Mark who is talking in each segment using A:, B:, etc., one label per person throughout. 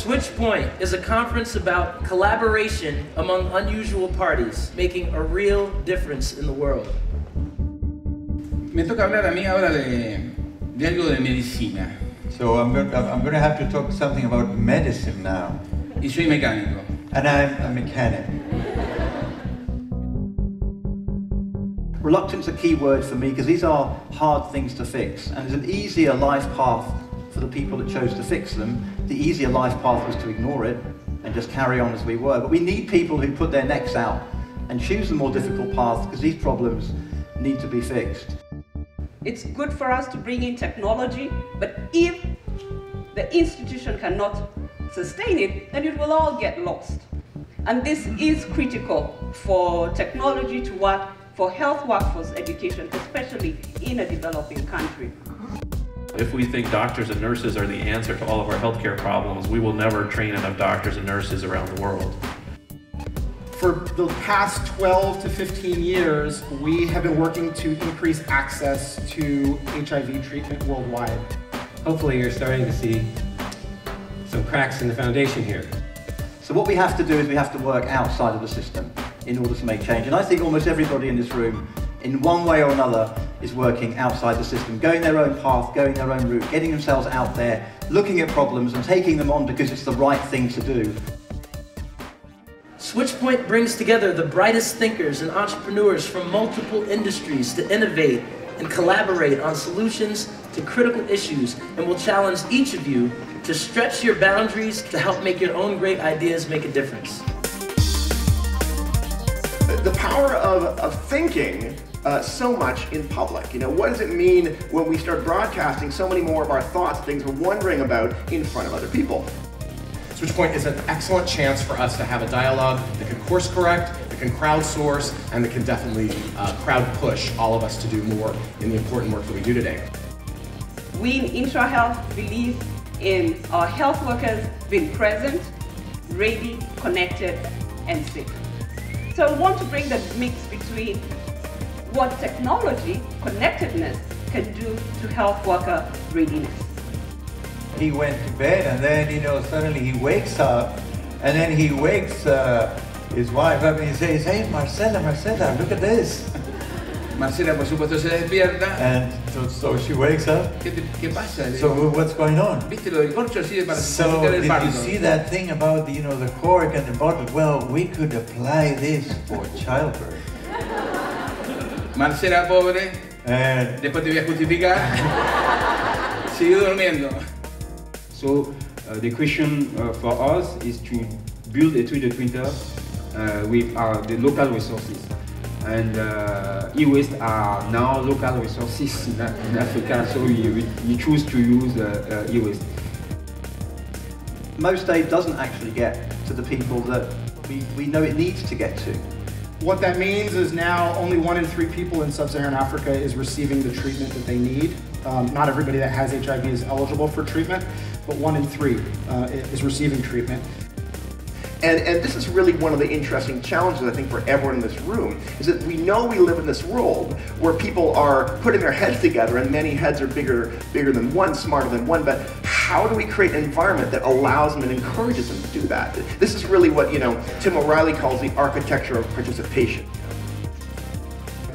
A: SwitchPoint is a conference about collaboration among unusual parties, making a real difference in the world.
B: Me toca hablar a mí ahora de algo de medicina.
C: So I'm going to have to talk something about medicine now.
B: Y soy mecánico.
C: And I'm a mechanic.
D: Reluctance is a key word for me because these are hard things to fix, and there's an easier life path for the people that chose to fix them. The easier life path was to ignore it and just carry on as we were. But we need people who put their necks out and choose the more difficult path because these problems need to be fixed.
E: It's good for us to bring in technology, but if the institution cannot sustain it, then it will all get lost. And this is critical for technology to work for health workforce education, especially in a developing country.
F: If we think doctors and nurses are the answer to all of our healthcare problems, we will never train enough doctors and nurses around the world.
G: For the past 12 to 15 years, we have been working to increase access to HIV treatment worldwide.
H: Hopefully you're starting to see some cracks in the foundation here.
D: So what we have to do is we have to work outside of the system in order to make change. And I think almost everybody in this room, in one way or another, is working outside the system, going their own path, going their own route, getting themselves out there, looking at problems and taking them on because it's the right thing to do.
A: SwitchPoint brings together the brightest thinkers and entrepreneurs from multiple industries to innovate and collaborate on solutions to critical issues, and will challenge each of you to stretch your boundaries to help make your own great ideas make a difference.
I: The power of thinking so much in public. You know, what does it mean when we start broadcasting so many more of our thoughts, things we're wondering about in front of other people?
J: SwitchPoint is an excellent chance for us to have a dialogue that can course correct, that can crowdsource, and that can definitely crowd push all of us to do more in the important work that we do today.
E: We in IntraHealth believe in our health workers being present, ready, connected, and safe. So I want to bring the mix between what technology, connectedness, can do to health worker readiness.
C: He went to bed and then, you know, suddenly he wakes up and then he wakes his wife up and he says, "Hey, Marcela, look at this."
B: Marcela, por supuesto, se despierta.
C: And so she wakes up.
B: ¿Qué pasa?
C: So what's going on?
B: ¿Viste lo del corcho así de para
C: So did you see that thing about the, you know, the cork and the bottle? Well, we could apply this for childbirth.
B: Marcela, pobre. Después te voy a justificar. Siguió durmiendo.
K: So the question for us is to build a 3D printer with the local resources. And e-waste are now local resources in Africa, so we choose to use e-waste.
D: Most aid doesn't actually get to the people that we know it needs to get to.
G: What that means is now only 1 in 3 people in sub-Saharan Africa is receiving the treatment that they need. Not everybody that has HIV is eligible for treatment, but 1 in 3 is receiving treatment.
I: And this is really one of the interesting challenges, I think, for everyone in this room, is that we know we live in this world where people are putting their heads together, and many heads are bigger than one, smarter than one, but how do we create an environment that allows them and encourages them to do that? This is really what, you know, Tim O'Reilly calls the architecture of participation.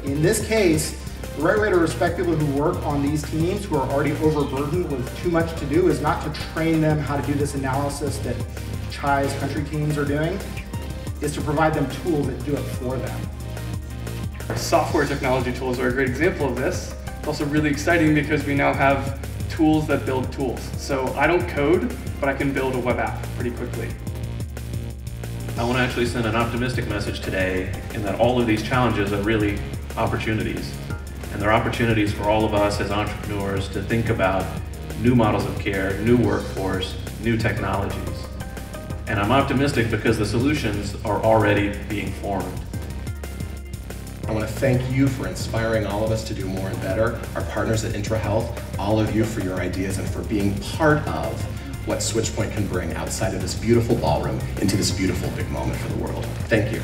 G: In this case, the right way to respect people who work on these teams who are already overburdened with too much to do is not to train them how to do this analysis that CHI's country teams are doing, is to provide them tools that do it for them.
L: Software technology tools are a great example of this. It's also really exciting because we now have tools that build tools. So I don't code, but I can build a web app pretty quickly.
F: I want to actually send an optimistic message today in that all of these challenges are really opportunities. And they're opportunities for all of us as entrepreneurs to think about new models of care, new workforce, new technologies. And I'm optimistic because the solutions are already being formed.
J: I want to thank you for inspiring all of us to do more and better, our partners at IntraHealth, all of you for your ideas and for being part of what SwitchPoint can bring outside of this beautiful ballroom into this beautiful big moment for the world. Thank you.